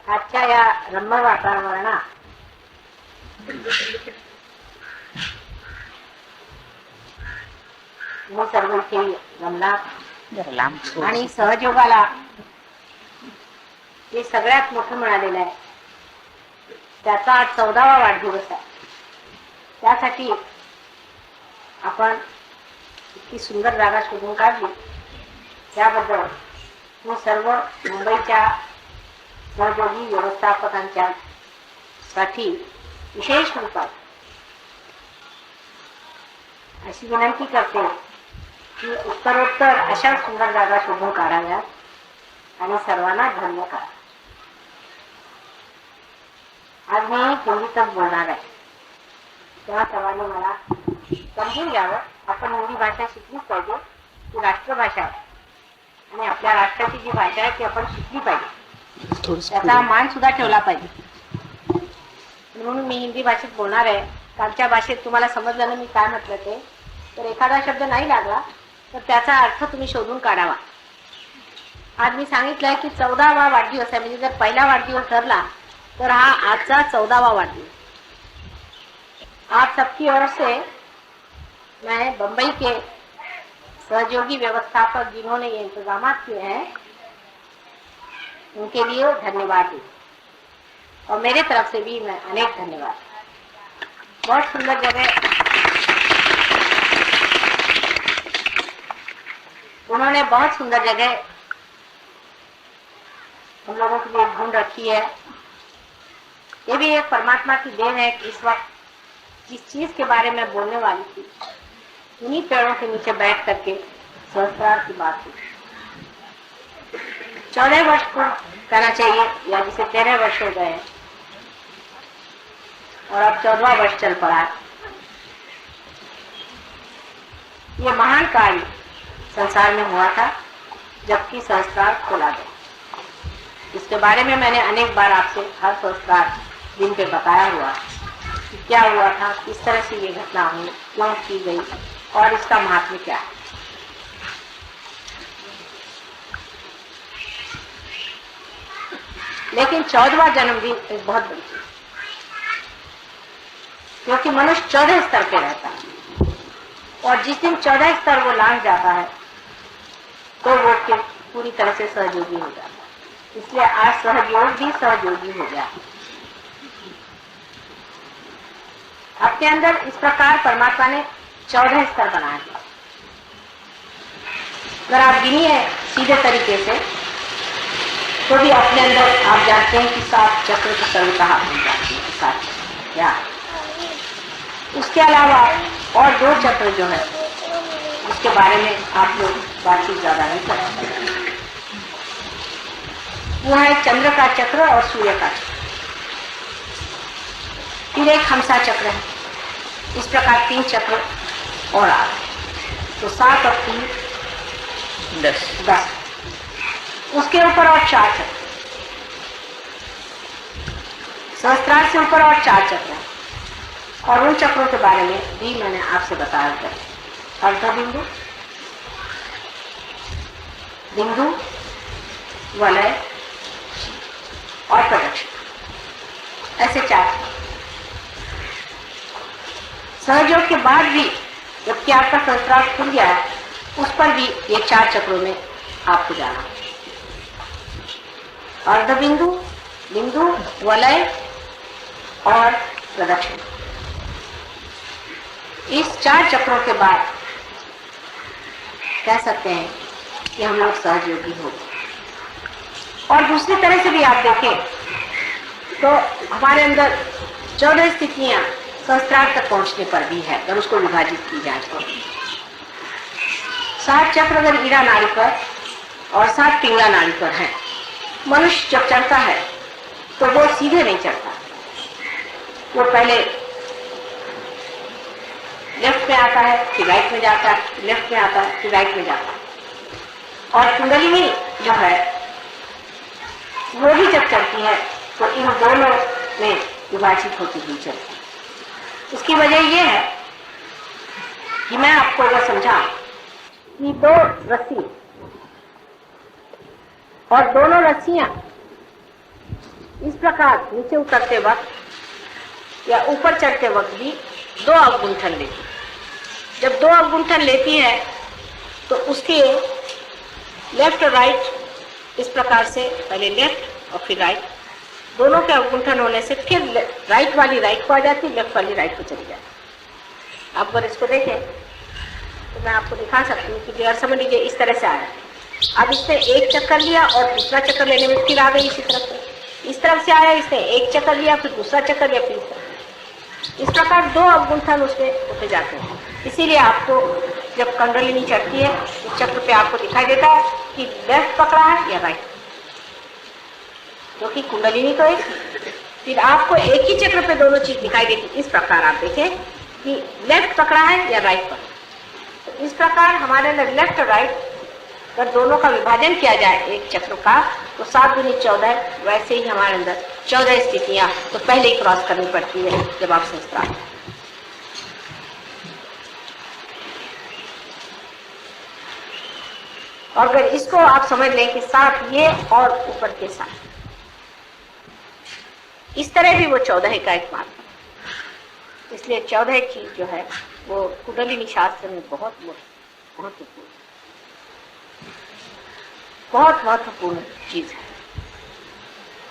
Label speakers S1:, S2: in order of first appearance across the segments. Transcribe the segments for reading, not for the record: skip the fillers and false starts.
S1: आजच्या या रम्य वातावरणात मी सर्व इथे जमलात आणि सहयोगाला हे सगळ्यात मोठं मिळालेलं आहे. त्याचा आज 14वा वाढदिवस आहे. त्यासाठी आपण इतकी सुंदर जागा शोधून काढली त्याबद्दल मी सर्व मुंबईच्या सहयोगी व्यवस्थापकांच्या साठी विशेष रूपात अशी विनंती करते की उत्तरोत्तर अशा सुंदर जागा शोधून काढाव्यात आणि सर्वांना धन्य करा. आज मी हिंदीतच बोलणार आहे, तेव्हा सर्वांनी मला समजून घ्यावं. आपण हिंदी भाषा शिकलीच पाहिजे, ती राष्ट्रभाषा आहे आणि आपल्या राष्ट्राची जी भाषा आहे ती आपण शिकली पाहिजे, त्याचा मान सुद्धा ठेवला पाहिजे. म्हणून मी हिंदी भाषेत बोलणार आहे. कालच्या भाषेत तुम्हाला समजलं ना मी काय म्हटलं ते, तर एखादा शब्द नाही लागला तर त्याचा अर्थ तुम्ही शोधून काढावा. आज मी सांगितलंय की 14वा वाढदिवस आहे, म्हणजे जर पहिला वाढदिवस ठरला तर हा आजचा 14वा वाढदिवस. आप सबकी ओर से मैं बंबई के सहयोगी व्यवस्थापक जिन्होंने ये इंतजाम किए हैं उनके लिए धन्यवाद दूं और मेरे तरफ से भी मैं अनेक धन्यवाद. बहुत सुंदर जगह उन्होंने, बहुत सुंदर जगह हम लोगों के लिए ढूंढ रखी है. ये भी एक परमात्मा की देन है कि इस वक्त जिस चीज के बारे में बोलने वाली थी उन्हीं पेड़ों के नीचे बैठ करके संस्कार की बात हुई. 14 वर्ष को कहना चाहिए, या जिसे 13 वर्ष हो गए हैं और अब 14वां वर्ष चल पड़ा है. ये महान कार्य संसार में हुआ था जबकि संस्कार खोला गया. इसके बारे में मैंने अनेक बार आपसे हर संस्कार दिन पे बताया हुआ कि क्या हुआ था, किस तरह से ये घटना हुई, क्यों की गई और इसका महत्व क्या है. लेकिन 14वां जन्मदिन एक बहुत बड़ी चीज, क्योंकि मनुष्य 14 स्तर पे रहता है और जिस दिन 14 स्तर वो लांघ जाता है तो वो फिर पूरी तरह से सहयोगी हो जाता है. इसलिए आज सहयोग भी सहयोगी हो गया. अपने अंदर इस प्रकार परमात्मा ने 14 स्तर बनाए. अगर आप गिनिए सीधे तरीके से तो भी अपने अंदर आप जानते हैं कि 7 चक्र की सर्वतः बन जाती है. 7 चक्र क्या, उसके अलावा और 2 चक्र जो है उसके बारे में आप लोग बातचीत ज्यादा नहीं कर सकते. वो है चंद्र का चक्र और सूर्य का चक्र. फिर एक हमसा चक्र है. इस प्रकार 3 चक्र और आ गए तो 7 और 3 10. उसके ऊपर और 4 चक्र, सहस्त्रार से ऊपर और 4 चक्र हैं. और उन चक्रों के बारे में भी मैंने आपसे बताया था. अर्ध बिंदु, बिंदु, वलय और प्रदक्षिण, ऐसे 4. सहयोग के बाद भी जबकि आपका संस्कार खुल गया है उस पर भी ये 4 चक्रों में आपको जाना है. अर्ध बिंदु, बिंदु, वलय और प्रदक्षिण. इस 4 चक्रों के बाद कह सकते हैं कि हम लोग सहयोगी हो गए. और दूसरी तरह से भी आप देखें तो हमारे अंदर 14 स्थितियां सहस्त्रार तक पहुंचने पर भी है अगर उसको विभाजित की जाए तो. 7 चक्र अगर ईड़ा नाड़ी पर और 7 पिंगला नाड़ी पर है. मनुष्य जब चढ़ता है तो वो सीधे नहीं चढ़ता, वो पहले लेफ्ट में आता है फिर राइट में जाता है, लेफ्ट में आता है फिर राइट में जाता है. और कुंडलिनी जो है वो भी जब चलती है तो इन दोनों में विभाजित होती हुई चलती है. उसकी वजह यह है कि मैं आपको अगर समझा कि 2 रस्सी और दोनों रस्सियां इस प्रकार नीचे उतरते वक्त या ऊपर चढ़ते वक्त भी 2 अवगुंठन लेती है। जब 2 अवगुंठन लेती है तो उसके लेफ्ट और राइट इस प्रकार से, पहले लेफ्ट और फिर राइट, दोनों के अवगुंठन होने से फिर राइट वाली राइट को आ जाती, लेफ्ट वाली राइट को चली जाती। आप अगर इसको देखें तो मैं आपको दिखा सकती हूँ कि अगर समझ लीजिए इस तरह से आया, अब इसने एक चक्कर लिया और दूसरा चक्कर लेने में फिर आ गई इसी तरफ से, इस तरफ से आया, इसने एक चक्कर लिया फिर दूसरा चक्कर लिया फिर इस प्रकार 2 अवगुंठन उसमें होते जाते हैं। इसीलिए आपको जब कुंडलिनी चढ़ती है उस चक्र पे आपको दिखाई देता है कि लेफ्ट पकड़ा है या राइट, क्योंकि कुंडलिनी तो एक, फिर आपको एक ही चक्र पे दोनों चीज दिखाई देती। इस प्रकार आप देखें कि लेफ्ट पकड़ा है या राइट पकड़ा, तो इस प्रकार हमारे अंदर लेफ्ट और राइट अगर दोनों का विभाजन किया जाए एक चक्र का तो 7 दूनी 14, वैसे ही हमारे अंदर 14 स्थितियां तो पहले ही क्रॉस करनी पड़ती है जब आप संस्कार। और अगर इसको आप समझ लें कि 7 ये और ऊपर के 7, इस तरह भी वो 14 का एक मार्ग, इसलिए 14 की जो है वो कुंडलिनी शास्त्र में बहुत महत्वपूर्ण चीज है।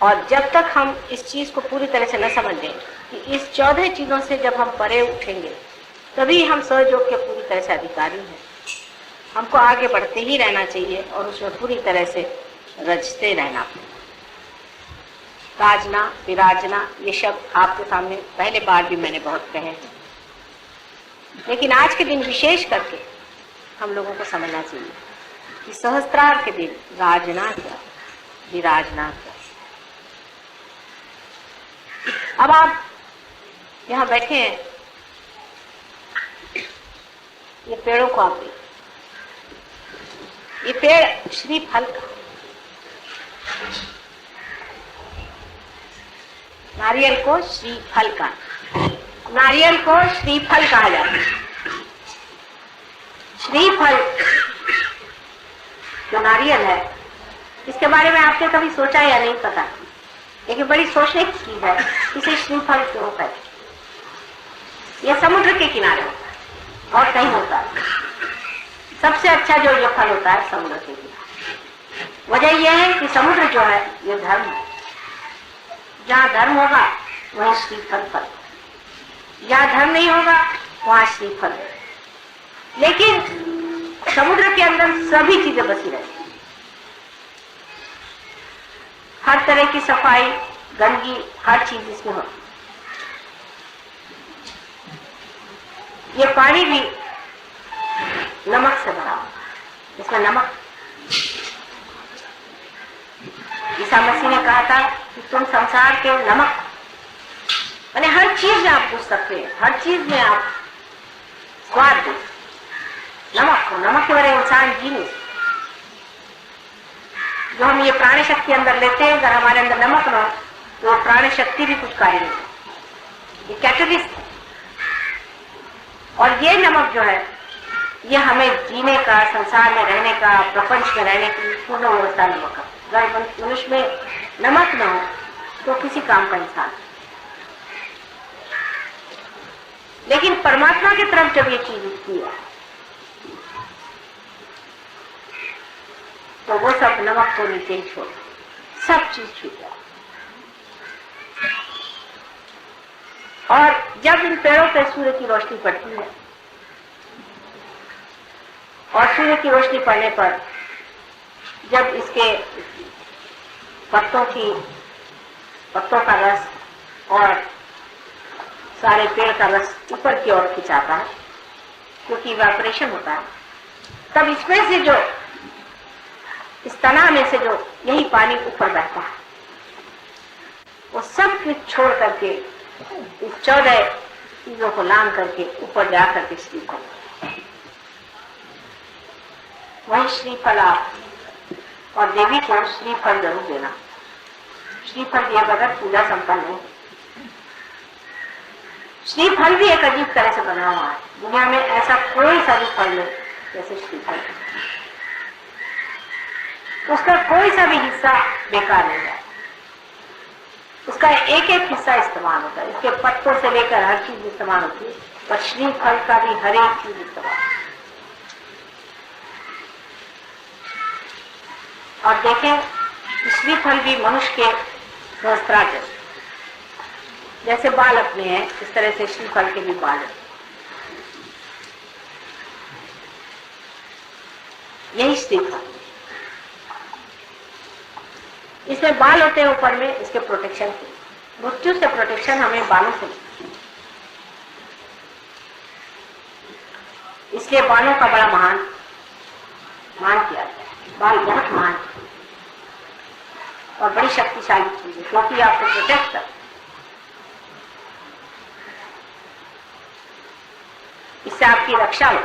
S1: और जब तक हम इस चीज को पूरी तरह से न समझ लें कि इस 14 चीजों से जब हम परे उठेंगे तभी हम सहयोग के पूरी तरह से अधिकारी हैं। हमको आगे बढ़ते ही रहना चाहिए और उसमें पूरी तरह से रचते रहना। राजना विराजना ये शब्द आपके सामने पहले बार भी मैंने बहुत कहे हैं, लेकिन आज के दिन विशेष करके हम लोगों को समझना चाहिए कि सहस्त्रार के दिन राजना क्या, विराजना क्या। अब आप यहाँ बैठे हैं, ये पेड़ों को आप देखिए, ये पेड़ श्रीफल का, नारियल को श्रीफल का, नारियल को श्रीफल कहा जाता है। श्रीफल जो नारियल है इसके बारे में आपने कभी सोचा या नहीं पता, लेकिन बड़ी सोचने की चीज है इसे श्रीफल क्यों कहते। यह समुद्र के किनारे होता है और कहीं होता है। सबसे अच्छा जो ये फल होता है समुद्र के किनारे। वजह यह है कि समुद्र जो है ये धर्म है, जहाँ धर्म होगा वहीं श्रीफल फल, जहाँ धर्म नहीं होगा वहाँ श्रीफल। लेकिन समुद्र के अंदर सभी चीजें बसी रहती, हर तरह की सफाई गंदगी हर चीज इसमें होती। ये पानी भी नमक से भरा, इसमें नमक। ईसा मसीह ने कहा था कि तुम संसार के नमक, माने हर चीज में आप पूछ सकते हैं, हर चीज में आप स्वाद दो। नमक को, नमक के बगैर इंसान जी नहीं। जो हम ये प्राण शक्ति अंदर लेते हैं, अगर हमारे अंदर नमक न हो तो प्राण शक्ति भी कुछ कार्य नहीं। ये कैटलिस्ट, और ये नमक जो है ये हमें जीने का, संसार में रहने का, प्रपंच में रहने की पूर्ण व्यवस्था नमक है। अगर मनुष्य में नमक न हो तो किसी काम का इंसान। लेकिन परमात्मा की तरफ जब ये चीज उठती है तो वो सब नमक को नीचे ही छोड़, सब चीज छूट जाए। और जब इन पेड़ों पे सूर्य की रोशनी पड़ती है और सूर्य की रोशनी पड़ने पर जब इसके पत्तों का रस और सारे पेड़ का रस ऊपर की ओर खिंचाता है, क्योंकि इवेपोरेशन होता है, तब इसमें से जो, इस तना में से जो यही पानी ऊपर बहता है, वो सब कुछ छोड़ करके इस 14 चीजों को लांग करके ऊपर जा करके श्रीफल, वही श्रीफल आप और देवी को श्रीफल जरूर देना। श्रीफल दिए बगैर पूजा संपन्न नहीं। श्रीफल भी एक अजीब तरह से बना हुआ है, दुनिया में ऐसा कोई सा भी फल नहीं जैसे श्रीफल। उसका कोई सा भी हिस्सा बेकार नहीं है। उसका एक एक हिस्सा इस्तेमाल होता है, इसके पत्तों से लेकर हर चीज इस्तेमाल होती है, पर श्रीफल का भी हर एक चीज इस्तेमाल। और देखें श्रीफल भी मनुष्य के सहस्त्रार जैसे बाल अपने हैं, इस तरह से श्रीफल के भी बाल हैं। यही श्रीफल, इसमें बाल होते हैं ऊपर में, इसके प्रोटेक्शन के, मृत्यु से प्रोटेक्शन हमें बालों से, इसलिए बालों का बड़ा मान किया जाता है। बाल बहुत महान और बड़ी शक्तिशाली चीज है, क्योंकि आपको प्रोटेक्ट कर, इससे आपकी रक्षा हो।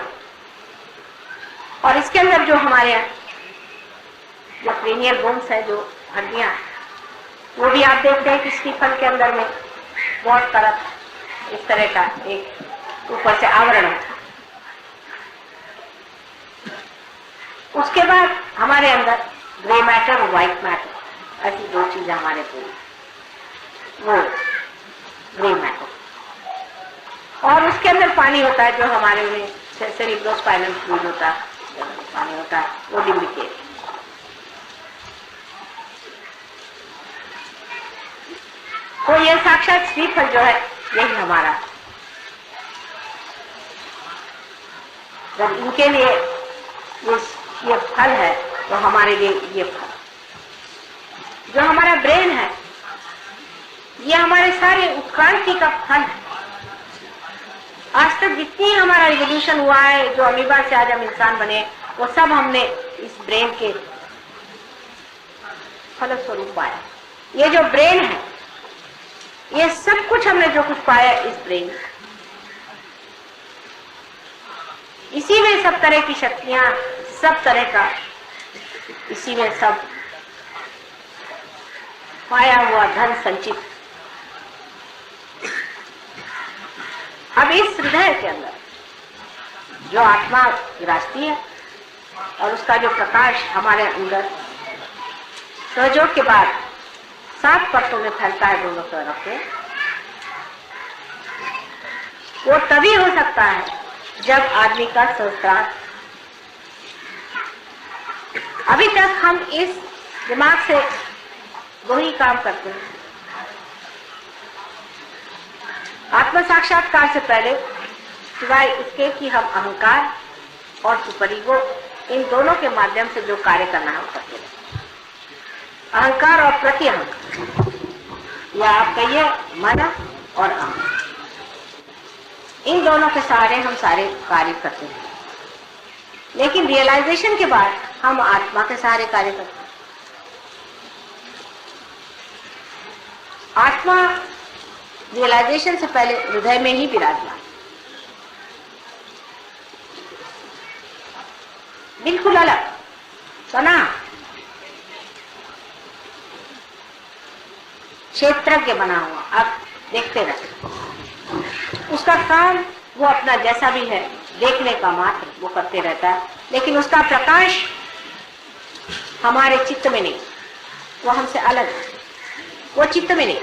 S1: और इसके अंदर जो हमारे जो क्रेनियल बोन्स है, जो हड्डियां, वो भी आप देखते हैं कि श्रीफल के अंदर में बहुत तरफ इस तरह का एक ऊपर से आवरण है। उसके बाद हमारे अंदर ग्रे मैटर और व्हाइट मैटर, ऐसी दो चीजें हमारे पूरी, वो ग्रे मैटर, और उसके अंदर पानी होता है, जो हमारे में सेरिब्रोस्पाइनल फ्लूइड होता है, पानी होता है, वो लिम्बिक। तो ये साक्षात श्रीफल जो है, यही हमारा, जब इनके लिए ये फल है, तो हमारे लिए ये फल, जो हमारा ब्रेन है, ये हमारे सारे उत्क्रांति का फल है। आज तक जितनी हमारा रिवोल्यूशन हुआ है, जो अमीबा से आज हम इंसान बने, वो सब हमने इस ब्रेन के फलस्वरूप पाया। ये जो ब्रेन है, ये सब कुछ हमने जो कुछ पाया इस ब्रेन, इसी में सब तरह की शक्तियां, सब तरह का इसी में सब पाया हुआ धन संचित। अब इस हृदय के अंदर जो आत्मा विराजती है और उसका जो प्रकाश हमारे अंदर सहयोग के बाद 7 परतों में फैलता है दोनों तरफ से, वो तभी हो सकता है जब आदमी का सहस्त्रार। अभी तक हम इस दिमाग से दो ही काम करते हैं। आत्म साक्षात्कार से पहले सिवाय इसके कि हम अहंकार और सुपर ईगो, इन दोनों के माध्यम से जो कार्य करना है करते हैं। अहंकार और प्रति अहंकार, या आप कहिए मन और अहम, इन दोनों के सहारे हम सारे कार्य करते हैं। लेकिन रियलाइजेशन के बाद हम आत्मा के सहारे कार्य करते हैं। आत्मा रियलाइजेशन से पहले हृदय में ही विराजमान, बिल्कुल अलग सना क्षेत्रज्ञ बना हुआ। आप देखते रहते, उसका काम वो अपना जैसा भी है देखने का मात्र वो करते रहता है, लेकिन उसका प्रकाश हमारे चित्त में नहीं, वो हमसे अलग है, वो चित्त में नहीं।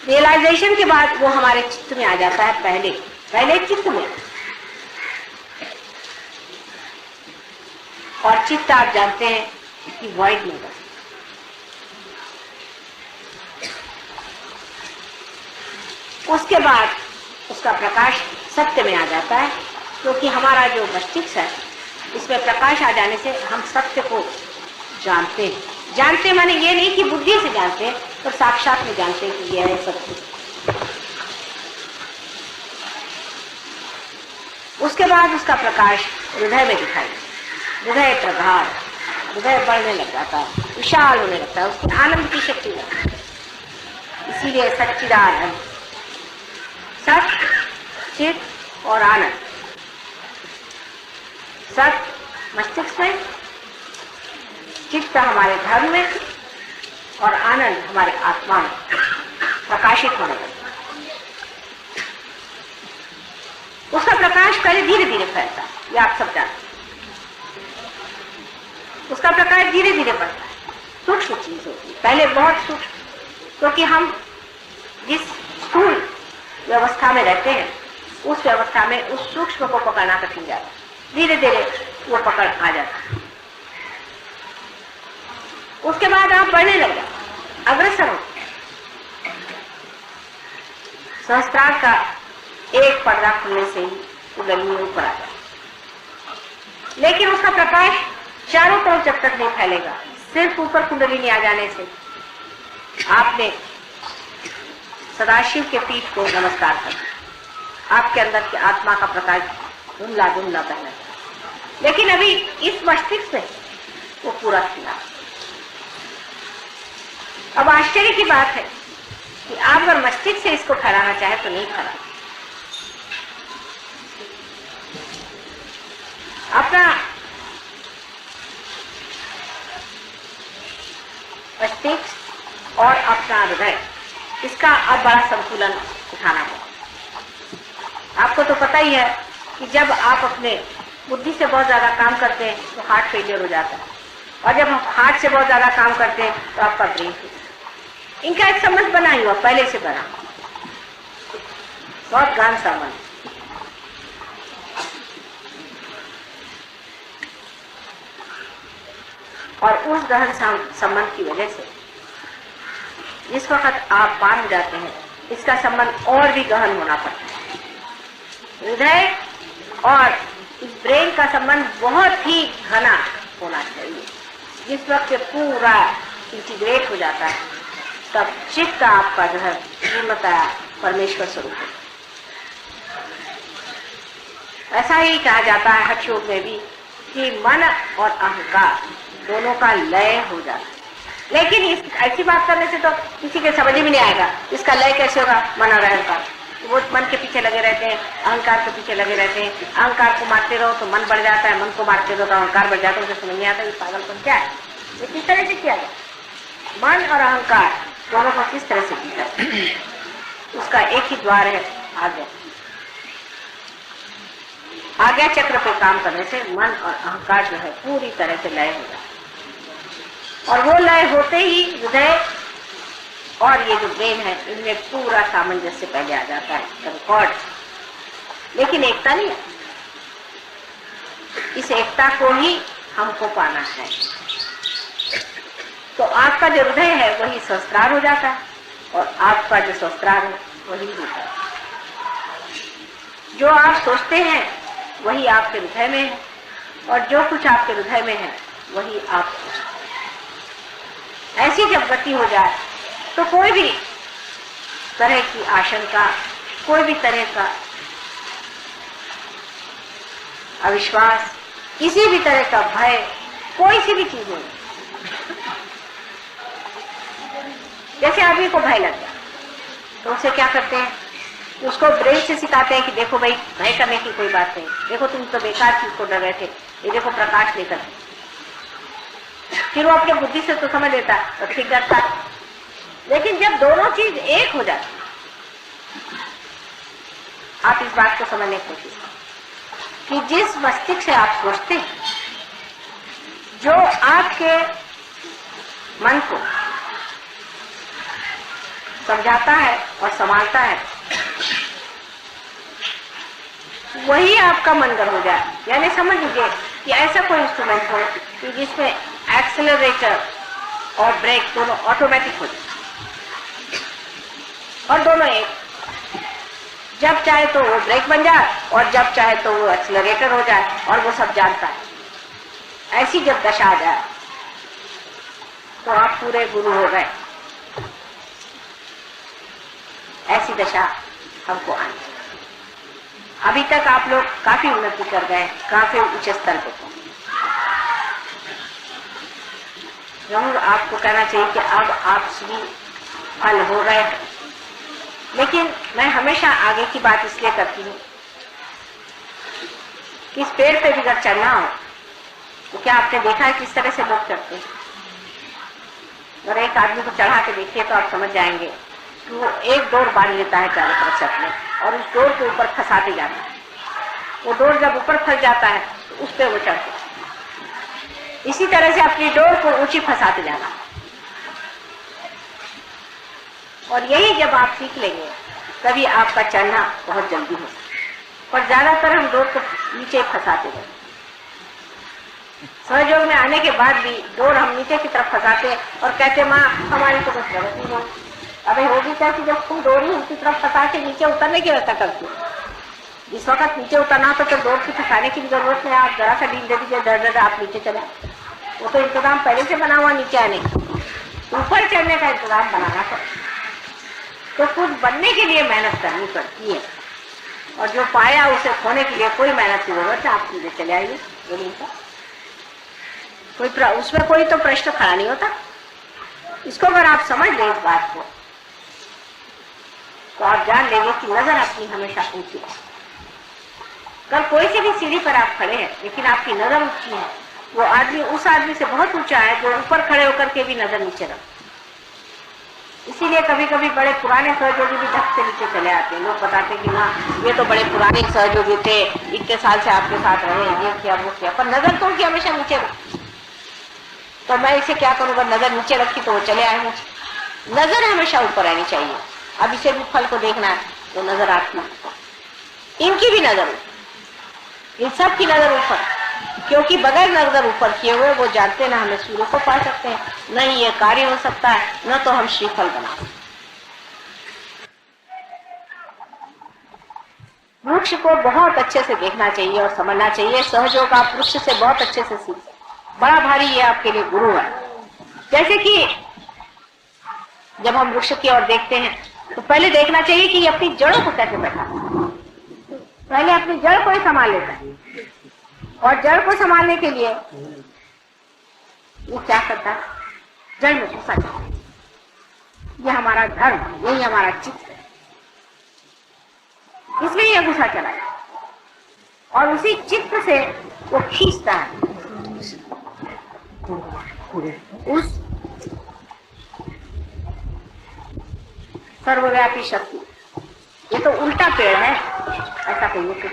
S1: रियलाइजेशन के बाद वो हमारे चित्त में आ जाता है, पहले चित्त में। और चित्त आप जानते हैं कि वॉइड नहीं कर, उसके बाद उसका प्रकाश सत्य में आ जाता है, क्योंकि हमारा जो मस्तिष्क है, इसमें प्रकाश आ जाने से हम सत्य को जानते हैं। जानते माने ये नहीं कि बुद्धि से जानते हैं, पर साक्षात में जानते हैं कि यह है सत्य। उसके बाद उसका प्रकाश हृदय में दिखाई, हृदय प्रगाढ़, हृदय बढ़ने लग जाता है, विशाल होने लगता है, उसकी आनंद की शक्ति लगती है। इसीलिए सच्चिदानंद, सत, चित और आनंद, सत मस्तिष्क में, चित्त हमारे धर्म में और आनंद हमारे आत्मा में प्रकाशित होने लगता है। उसका प्रकाश पहले धीरे धीरे फैलता है, ये आप सब जानते हैं। उसका प्रकाश धीरे धीरे बढ़ता है, सूक्ष्म चीज होती है, पहले बहुत सूक्ष्म, क्योंकि हम जिस स्थूल व्यवस्था में रहते हैं उस व्यवस्था में उस सूक्ष्म को पकड़ना कठिन जाता है, धीरे धीरे वो पकड़ आ जाता है। उसके बाद आप बढ़ने लग जाते, अग्रसर होते। सहस्त्रार का एक पर्दा खुलने से ही कुंडलिनी ऊपर आ जाए, लेकिन उसका प्रकाश चारों तरफ जब तक नहीं फैलेगा, सिर्फ ऊपर कुंडलिनी आ जाने से आपने सदाशिव के पीठ को नमस्कार करना, आपके अंदर की आत्मा का प्रकाश धुंधला धुंधला बहना, लेकिन अभी इस मस्तिष्क में वो पूरा खिला। अब आश्चर्य की बात है कि आप अगर मस्तिष्क से इसको फैलाना चाहे तो नहीं फैला। अपना मस्तिष्क और अपना हृदय, इसका अब बड़ा संतुलन उठाना पड़ा। आपको तो पता ही है कि जब आप अपने बुद्धि से बहुत ज्यादा काम करते हैं तो हार्ट फेलियर हो जाता है, और जब हम हार्ट से बहुत ज्यादा काम करते हैं तो आपका ब्रेन फेलियर। इनका एक संबंध बना ही हुआ, पहले से बना, बहुत गहन संबंध। और उस गहन संबंध की वजह से जिस वक्त आप पार हो जाते हैं, इसका संबंध और भी गहन होना पड़ता है। हृदय और इस ब्रेन का संबंध बहुत ही घना होना चाहिए। जिस वक्त पूरा इंटीग्रेट हो जाता है तब चित्त आपका जो है पूर्णतया परमेश्वर स्वरूप है। ऐसा ही कहा जाता है हठ योग में भी कि मन और अहंकार दोनों का लय हो जाता है, लेकिन इस ऐसी बात करने से तो किसी के समझ में नहीं आएगा इसका लय कैसे होगा। मन और अहंकार, वो मन के पीछे लगे रहते हैं, अहंकार के पीछे लगे रहते हैं। अहंकार को मारते रहो तो मन बढ़ जाता है, मन को मारते रहो तो अहंकार बढ़ जाता है। उसे समझ नहीं आता ये पागलपन क्या है, ये किस तरह से किया जाए। मन और अहंकार दोनों को किस तरह से किया, उसका एक ही द्वार है, आज्ञा। आज्ञा चक्र पे काम करने से मन और अहंकार जो है पूरी तरह से लय हो जाता है, और वो लय होते ही हृदय और ये जो ब्रेन है इनमें पूरा सामंजस्य पहले आ जाता है, कंकॉर्ड। लेकिन एकता नहीं है, इस एकता को ही हमको पाना है। तो आपका जो हृदय है वही सहस्त्रार हो जाता है, और आपका जो सहस्त्रार है वही होता है। जो आप सोचते हैं वही आपके हृदय में है, और जो कुछ आपके हृदय में है वही आप सोचते हैं। ऐसी जब गति हो जाए तो कोई भी तरह की आशंका, कोई भी तरह का अविश्वास, किसी भी तरह का भय, कोई सी भी चीज नहीं। जैसे आदमी को भय लग गया तो उसे क्या करते हैं, उसको ब्रेन से सिखाते हैं कि देखो भाई भय करने की कोई बात नहीं, देखो तुम तो बेकार चीज को डर रहे थे, ये देखो प्रकाश लेकर। फिर वो अपने बुद्धि से तो समझ लेता है तो ठीक डरता है। लेकिन जब दोनों चीज एक हो जाती, आप इस बात को समझने की कोशिश करें कि जिस मस्तिष्क से आप सोचते हैं, जो आपके मन को समझाता है और संभालता है, वही आपका मनगढ़ हो जाए। यानी समझ लीजिए कि ऐसा कोई इंस्ट्रूमेंट हो कि जिसमें एक्सेलरेटर और ब्रेक दोनों ऑटोमेटिक हो जाए, और दोनों एक, जब चाहे तो वो ब्रेक बन जाए और जब चाहे तो वो एक्सेलरेटर हो जाए, और वो सब जानता है। ऐसी जब दशा आ जाए तो आप पूरे गुरु हो गए। ऐसी दशा हमको आनी। अभी तक आप लोग काफी उन्नति कर गए, काफी ऊंचे स्तर पे। जरूर आपको कहना चाहिए कि अब आप श्री फल हो गए। लेकिन मैं हमेशा आगे की बात इसलिए करती हूँ कि इस पेड़ पे भी अगर चढ़ना हो तो क्या आपने देखा है किस तरह से लोग चढ़ते हैं। और एक आदमी को चढ़ा के देखिए तो आप समझ जाएंगे कि वो एक डोर बांध लेता है चारों तरफ से अपने, और उस डोर को ऊपर फंसाते जाता है। वो डोर जब ऊपर फंस जाता है तो उस पर वो चढ़ते। इसी तरह से अपनी डोर को ऊंची फंसाते जाना। और यही जब आप सीख लेंगे तभी आपका चलना बहुत जल्दी हो सकता है। पर ज्यादातर हम डोर को नीचे फंसाते हैं। सहयोग में आने के बाद भी डोर हम नीचे की तरफ फंसाते और कहते माँ हमारी तो कुछ प्रगति नहीं। अबे होगी क्या कि जब तुम डोर ही उनकी तरफ फंसा के नीचे उतरने की व्यवस्था करती हो। जिस वक्त नीचे उतरना तो डोर की फंसाने की भी जरूरत नहीं। आप जरा सा ढील दे दीजिए, दर्द आप नीचे चले। वो तो इंतजाम पहले से बना हुआ नीचे आने का, ऊपर चढ़ने का इंतजाम बनाना पड़ता। तो कुछ बनने के लिए मेहनत करनी पड़ती है और जो पाया उसे खोने के लिए कोई मेहनत की जरूरत है। आप सीधे चले आइए, उसमें कोई तो प्रश्न खड़ा नहीं होता। इसको अगर आप समझ लें इस बात को तो आप जान लेंगे कि नजर अपनी हमेशा ऊंची है। कल कोई सी भी सीढ़ी पर आप खड़े हैं लेकिन आपकी नजर ऊंची है, वो आदमी उस आदमी से बहुत ऊंचा है जो ऊपर खड़े होकर के भी नजर नीचे रखता। इसीलिए कभी कभी बड़े पुराने सहयोगी भी धक से नीचे चले आते हैं। लोग बताते कि ना ये तो बड़े पुराने सहयोगी थे, इतने साल से आपके साथ रहे, ये किया वो किया, पर नजर तो उनकी हमेशा नीचे रखी। तो मैं इसे क्या करूँगा, नजर नीचे रखी तो वो चले आए मुझे। नजर हमेशा ऊपर रहनी चाहिए। अब इसे भी फल को देखना है तो नजर आपकी, इनकी भी नजर, इन सब की नजर ऊपर, क्योंकि बगैर नजर ऊपर किए हुए वो जानते ना हमें सूर्य को पा सकते हैं, न ही ये कार्य हो सकता है, न तो हम श्रीफल बना। वृक्ष को बहुत अच्छे से देखना चाहिए और समझना चाहिए। सहयोग आप वृक्ष से बहुत अच्छे से सीख, बड़ा भारी ये आपके लिए गुरु है। जैसे कि जब हम वृक्ष की ओर देखते हैं तो पहले देखना चाहिए कि ये अपनी जड़ों को कैसे बैठा, पहले अपनी जड़ को ही संभाल लेता है। और जड़ को संभालने के लिए वो क्या करता है, जड़ में घुसा जाता है। ये हमारा धर्म, यही हमारा चित्त है, इसलिए ये घुसा चला है और उसी चित्त से वो खींचता है उस सर्वव्यापी शक्ति। ये तो उल्टा पेड़ है, ऐसा कहिए तो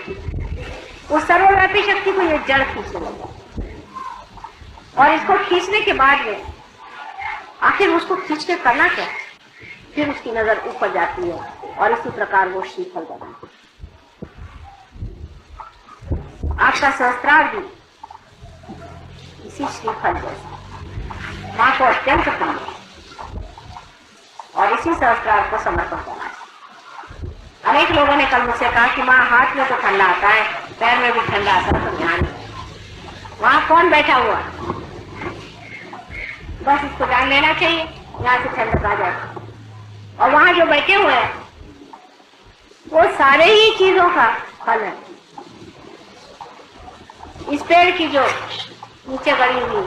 S1: उस सर्वव्यापी शक्ति को ये जड़ खींचने लगा और इसको खींचने के बाद में आखिर उसको खींच के करना क्या, फिर उसकी नजर ऊपर जाती है और इसी प्रकार वो श्रीफल बनाती है। आपका सहस्त्रार भी इसी श्रीफल जैसा माँ को अत्यंत प्रिय और इसी सहस्त्रार को समर्पण करना। अनेक लोगों ने कल मुझसे कहा कि माँ हाथ में तो ठंडा आता है, पैर में भी ठंडा आता है, तो ध्यान वहां कौन बैठा हुआ, बस इसको जान लेना चाहिए यहाँ से ठंडक आ जाए। और वहां जो बैठे हुए हैं वो सारे ही चीजों का फल है। इस पेड़ की जो नीचे गड़ी हुई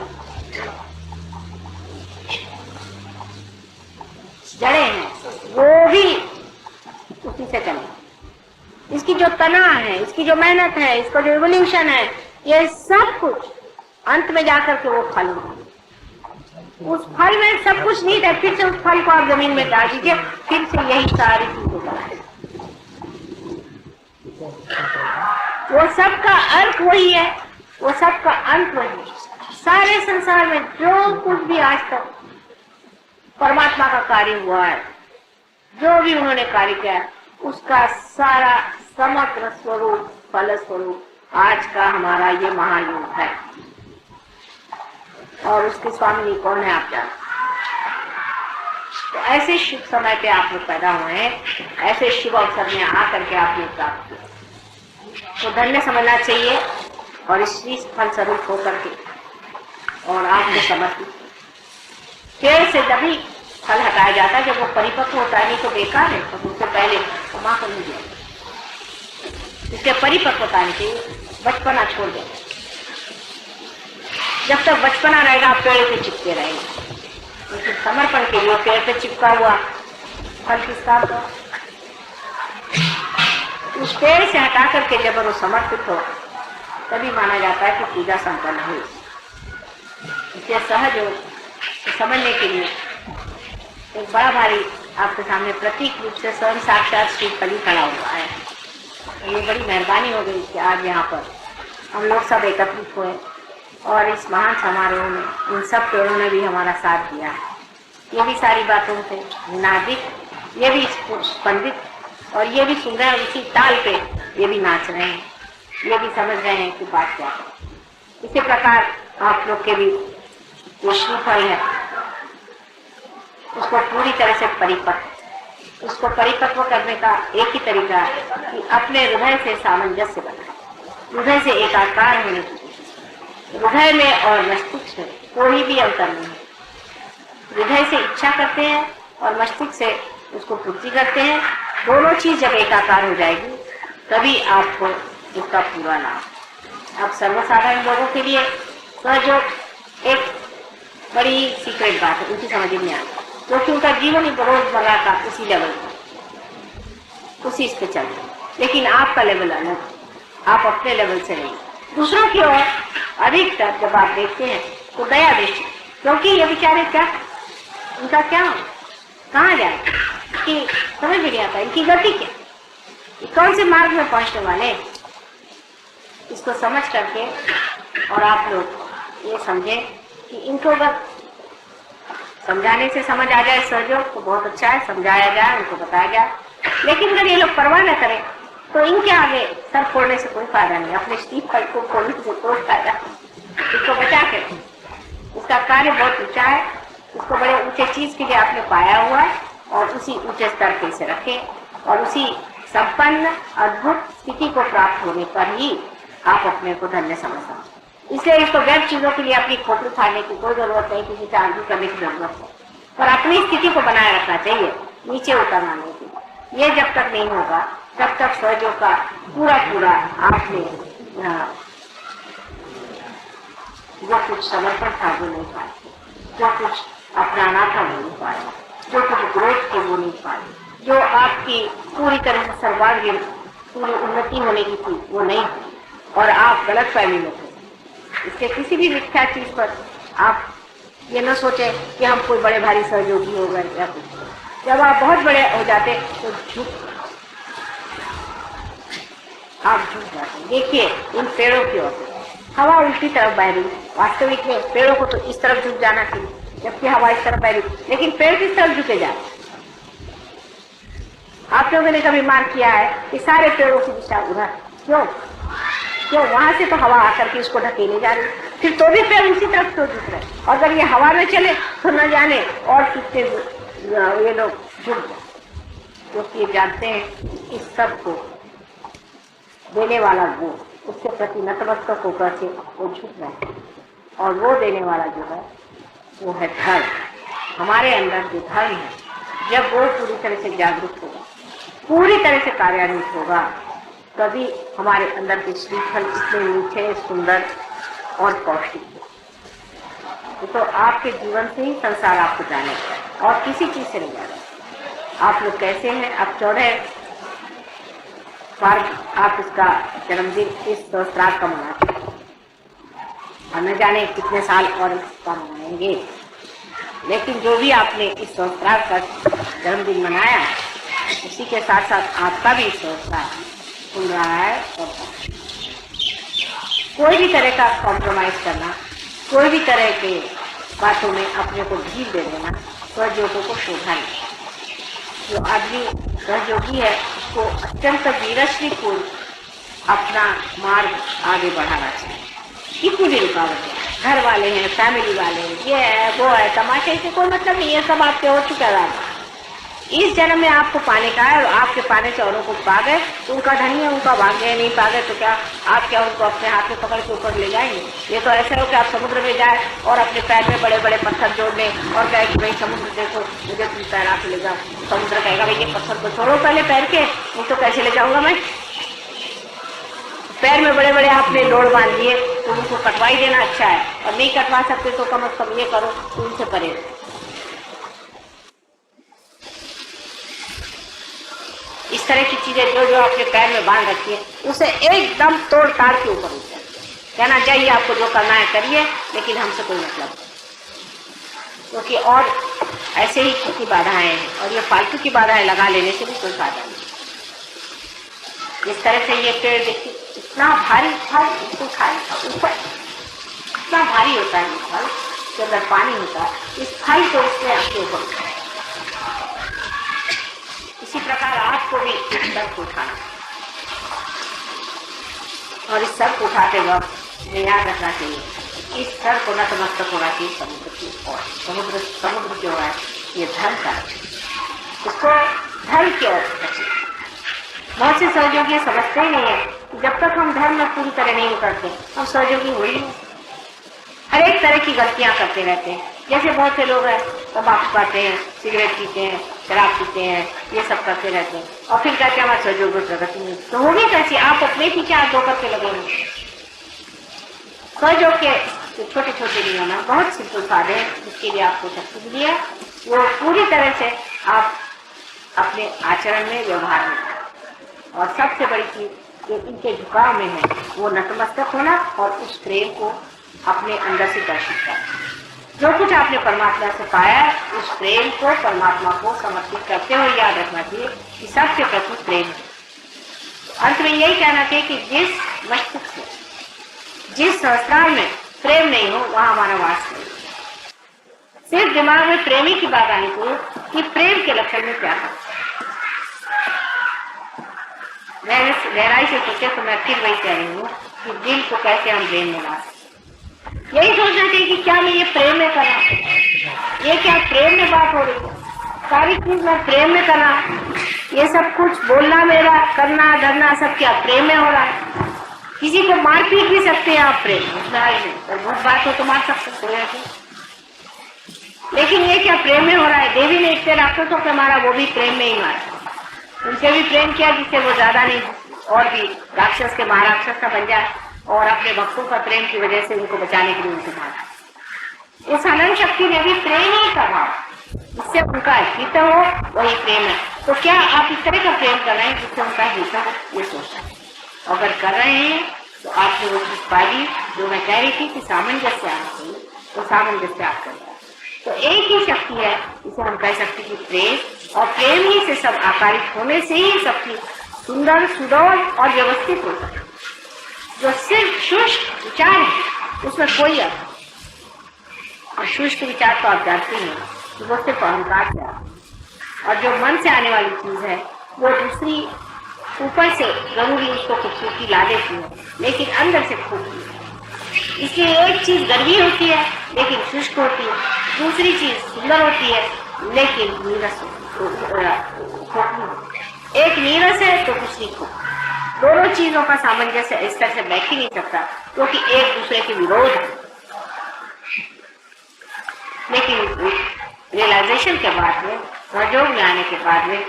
S1: जड़ें हैं वो भी उसी से चले। इसकी जो तना है, इसकी जो मेहनत है, इसका जो इवोल्यूशन है, ये सब कुछ अंत में जाकर के वो फल है। उस फल में सब कुछ नहीं है, फिर से उस फल को आप जमीन में डाल दीजिए, फिर से यही सारी चीजें बनाए। वो सब का अर्थ वही है, वो सब का अंत वही है। सारे संसार में जो कुछ भी आज तक परमात्मा का कार्य हुआ है, जो भी उन्होंने कार्य किया है, उसका सारा समग्र स्वरूप, फल स्वरूप आज का हमारा ये महायुग है। और उसके स्वामी कौन है आप जानते। तो ऐसे शुभ समय पे आप लोग पैदा हुए हैं, ऐसे शुभ अवसर में आकर के आपने प्राप्त किया, तो धन्य समझना चाहिए और इस फल स्वरूप होकर के और आपको समर्पित। पेड़ से जब भी फल हटाया जाता है जब वो परिपक्व होता है, नहीं तो बेकार है, तो उससे पहले तो माँ को नहीं दिया। इसके परिपक्वता नहीं चाहिए, बचपना छोड़ दे। जब तक बचपना रहेगा आप पेड़ पे चिपके रहेंगे, लेकिन समर्पण के लिए पेड़ पे चिपका हुआ फल किसका होगा। उस पेड़ से हटा करके जब वो समर्पित हो तभी माना जाता है कि पूजा संपन्न हुई। इसे सहज हो तो समझने के लिए एक बड़ा भारी आपके सामने प्रतीक रूप से स्वयं साक्षात श्री फली खड़ा हुआ है। ये बड़ी मेहरबानी हो गई कि आज यहाँ पर हम लोग सब एकत्रित हुए और इस महान समारोह में इन सब पेड़ों ने भी हमारा साथ दिया है। ये भी सारी बातों से नादिक ये भी पंडित और ये भी सुन रहे हैं, इसी ताल पे ये भी नाच रहे हैं, ये भी समझ रहे हैं कि बात क्या है। इसी प्रकार आप लोग के भी जो श्रीफल है उसको पूरी तरह से उसको परिपक्व करने का एक ही तरीका है कि अपने हृदय से सामंजस्य बनाए, हृदय से एकाकार होने की। हृदय में और मस्तिष्क में कोई भी अंतर नहीं है। हृदय से इच्छा करते हैं और मस्तिष्क से उसको पूर्ति करते हैं, दोनों चीज जब एकाकार हो जाएगी तभी आपको इसका पूरा लाभ। अब सर्वसाधारण लोगों के लिए सहयोग एक बड़ी सीक्रेट बात है, उनकी समझ में आती, क्योंकि उनका जीवन ही रोजमर्रा का उसी लेवल पर, उसी इस पे चल रहा है। लेकिन आपका लेवल अलग, आप अपने लेवल से नहीं, दूसरों की ओर अधिकतर जब आप देखते हैं तो दया दृष्टि, क्योंकि ये बेचारे क्या, उनका क्या हो, कहाँ जाए कि समझ में नहीं आता, इनकी गति क्या, कौन से मार्ग में पहुंचने वाले, इसको समझ करके और आप लोग ये समझे कि इनको अगर समझाने से समझ आ जाए सहयोग तो बहुत अच्छा है, समझाया जाए, उनको बताया जाए। लेकिन अगर ये लोग परवाह न करें तो इनके आगे सर फोड़ने से कोई फायदा नहीं, अपने स्टीप फल को फोड़ने से कोई फायदा नहीं। इसको बचा के, उसका कार्य बहुत ऊंचा है, उसको बड़े ऊंचे चीज के लिए आपने पाया हुआ है और उसी ऊंचे स्तर पे इसे रखें और उसी संपन्न अद्भुत स्थिति को प्राप्त होने पर ही आप अपने को धन्य समझ सकते। इसलिए इसको व्यर्थ चीजों के लिए अपनी खोपड़ी फाड़ने की कोई जरूरत नहीं, किसी से आगे करने की जरूरत है, पर अपनी स्थिति को बनाए रखना चाहिए, नीचे उतरना नहीं। ये जब तक नहीं होगा तब तक सहयोग का पूरा पूरा आपने जो कुछ समर्पण था वो नहीं पाए, जो कुछ अपनाना था वो नहीं पाए, जो कुछ ग्रोथ थे वो नहीं पाए, जो आपकी पूरी तरह से सर्वांगीण पूरी उन्नति होने की थी वो नहीं हुई और आप गलत फहमी में थे। इसके किसी भी मिथ्या चीज पर आप ये न सोचे कि हम कोई बड़े भारी सहयोगी हो गए या कुछ। जब आप बहुत बड़े हो जाते तो आप झुक जाते। देखिए इन पेड़ों की ओर हवा उल्टी तरफ बह रही, वास्तविक में पेड़ों को तो इस तरफ झुक जाना चाहिए, जबकि हवा इस तरफ बह रही, लेकिन पेड़ किस तरफ झुके जाए। आप लोगों ने कभी मार्क किया है कि सारे पेड़ों की दिशा उधर, क्यों? वहां से तो हवा आकर के इसको ढकेले जा रही, फिर तो भी पेड़ उसी तरफ क्यों झुक रहे? और अगर ये हवा में चले तो न जाने और कितने ये लोग झुक जाए, क्योंकि ये जानते हैं इस सब को देने वाला वो, उसके प्रति नतमस्तक होकर के वो झुक रहे हैं और वो देने वाला जो है वो है धर्म। हमारे अंदर जो धर्म है जब वो पूरी तरह से जागरूक होगा, पूरी तरह से कार्यान्वित होगा, तभी हमारे अंदर के श्रीफल इतने मीठे, सुंदर और पौष्टिक है। तो आपके जीवन से ही संसार आपको जाने और किसी चीज से नहीं जाना। आप लोग कैसे हैं? अब 14 मार्च आप इसका जन्मदिन इस सहस्त्रार्थ का मनाते हैं और न जाने कितने साल और इसका मनाएंगे, लेकिन जो भी आपने इस सहस्त्रार्थ का जन्मदिन मनाया उसी के साथ साथ आपका भी सहस्त्रार्थ सुन रहा है। और कोई भी तरह का कॉम्प्रोमाइज करना, कोई भी तरह के बातों में अपने को ढील दे देना सहयोगों को शोभा नहीं। जो आदमी सहयोगी है उसको अत्यंत वीरश्री पूर्ण अपना मार्ग आगे बढ़ाना चाहिए। कितनी भी रुकावट है, घर वाले हैं, फैमिली वाले हैं, ये है वो है, तमाशे से कोई मतलब नहीं, ये सब आपके हो चुका है। इस जन्म में आपको पाने का है और आपके पाने से औरों को पा गए तो उनका धनी है, उनका भाग्य है, नहीं पा गए तो क्या आप क्या उनको अपने हाथ में पकड़ के ऊपर ले जाएंगे? ये तो ऐसा हो कि आप समुद्र में जाए और अपने पैर में बड़े बड़े पत्थर जोड़ लें और कहे कि भाई समुद्र देखो मुझे तुम तैरा के ले जाओ। समुद्र कहेगा भाई ये पत्थर को छोड़ो पहले पैर के, वो तो कैसे ले जाऊंगा मैं? पैर में बड़े बड़े आपने लोड़ बांध दिए तो उनको कटवाई देना अच्छा है, और नहीं कटवा सकते तो कम से कम ये करो उनसे परे। इस तरह की चीजें जो जो आपने पैर में बांध रखी है उसे एकदम तोड़ ताड़ के ऊपर उठ जाए, कहना चाहिए आपको जो करना है करिए, लेकिन हमसे कोई मतलब नहीं, क्योंकि और ऐसे ही कितनी बाधाएं हैं और ये फालतू की बाधाएं लगा लेने से भी कोई फायदा नहीं। इस तरह से ये पेड़ देखिए इतना भारी फल, इसको खाए ऊपर इतना भारी होता है, फल के अंदर पानी होता है, इस फल को उसने आपके ऊपर उसी प्रकार आपको भी इस स्तर को उठाना, और इस स्तर को उठाते वक्त याद रखना चाहिए इस स्तर को नतमस्तक होना चाहिए समुद्र की ओर। समुद्र जो है ये धर्म का इसको धर्म की ओर रखिए। बहुत से सहयोगी समझते ही नहीं है कि जब तक हम धर्म में पूरी तरह नहीं उतरते हम सहयोगी हो ही नहीं। हर एक तरह की गलतियां करते रहते हैं। जैसे बहुत से लोग हैं तंबाकू खाते हैं, सिगरेट पीते हैं, शराब पीते हैं, ये सब करते रहते हैं और फिर कहते हैं हमारे सहयोग में प्रगति नहीं। तो होगी कैसी? आप अपने पीछे हाथ धो करके लगे होंगे। सहयोग के छोटे छोटे नियम है, बहुत सिंपल साधे हैं, जिसके लिए आपको शक्ति मिली है वो पूरी तरह से आप अपने आचरण में, व्यवहार में, और सबसे बड़ी चीज जो इनके झुकाव में है वो नतमस्तक होना और उस प्रेम को अपने अंदर से दर्शित करना। जो कुछ आपने परमात्मा से पाया उस प्रेम को परमात्मा को समर्पित करते हुए याद रखना चाहिए कि सबके प्रति प्रेम है। अंत में यही कहना चाहिए कि जिस मस्तिष्क में, जिस संस्कार में प्रेम नहीं हो वहां हमारा वास नहीं। सिर्फ दिमाग में प्रेमी की बात आनी चाहिए कि प्रेम के लक्षण में क्या है। गहराई से सोचे तो मैं फिर वही कह रही हूँ कि दिल को कैसे हम प्रेम में ला सकते। यही सोचना चाहिए कि क्या मैं ये प्रेम में करना, ये क्या प्रेम में बात हो रही है, सारी चीज मैं प्रेम में करना, ये सब कुछ बोलना मेरा, करना धरना सब क्या प्रेम में हो रहा है। किसी को मार पीट भी सकते हैं आप प्रेम में, बहुत बात हो तो मार सकते हैं, लेकिन ये क्या प्रेम में हो रहा है। देवी ने इतने राक्षसों को मारा वो भी प्रेम में ही मारा, उनसे भी प्रेम किया जिससे वो ज्यादा नहीं और भी राक्षस के महाराक्षस का बन जाए, और अपने भक्तों का प्रेम की वजह से उनको बचाने के लिए उनको मारा। उस अनंत शक्ति ने भी प्रेम ही कहा, जिससे उनका हित हो वही प्रेम है। तो क्या आप इस तरह का प्रेम कर रहे हैं जिससे उनका हित हो, ये सोचना है। अगर कर रहे हैं तो आपने वो चीज पाली जो मैं कह रही थी कि सामंजस्य आना चाहिए, तो सामंजस्य आप कर रहे हैं। तो एक ही शक्ति है जिसे हम कह सकते कि प्रेम, और प्रेम ही से सब आकारित होने से ही सबकी सुंदर, सुडौल और व्यवस्थित हो सकती। जो सिर्फ शुष्क विचार है उसमें कोई अर्थ नहीं, और शुष्क विचार तो आप जानते हैं कि वो सिर्फ अहंकार से आते हैं, और जो मन से आने वाली चीज है वो दूसरी ऊपर से जरूरी उसको खूबसूरती ला देती है लेकिन अंदर से खोती है। इसलिए एक चीज गर्वी होती है लेकिन शुष्क होती है, दूसरी चीज सुंदर होती है लेकिन नीरस होती। एक नीरस है तो दूसरी खोती। दोनों चीजों का सामंजस्य इस तरह से बैठ ही नहीं सकता क्योंकि एक दूसरे के विरोध है। लेकिन रियलाइजेशन के बाद में, सहयोग में आने के बाद में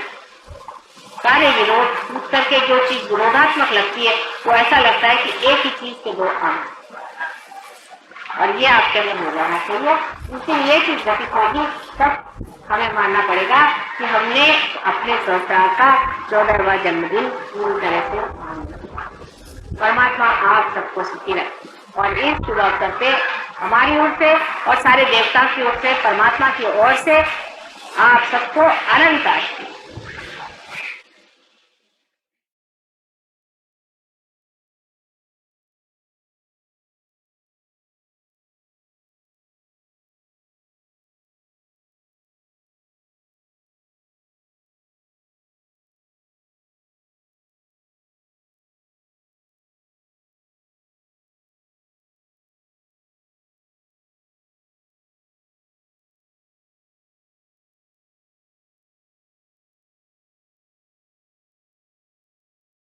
S1: सारे विरोध टूट करके जो चीज विरोधात्मक लगती है वो ऐसा लगता है कि एक ही चीज के दो अंग, और ये आपके अंदर हो जाना चाहिए। इसलिए ये चीज घटित होगी तब हमें मानना पड़ेगा कि हमने अपने संस्कार का 14वां जन्मदिन पूरी तरह से मान लिया। परमात्मा आप सबको सुखी रखे, और इस शुभ अवसर पे हमारी ओर से और सारे देवता की ओर से, परमात्मा की ओर से आप सबको अनंत आशीर्वाद।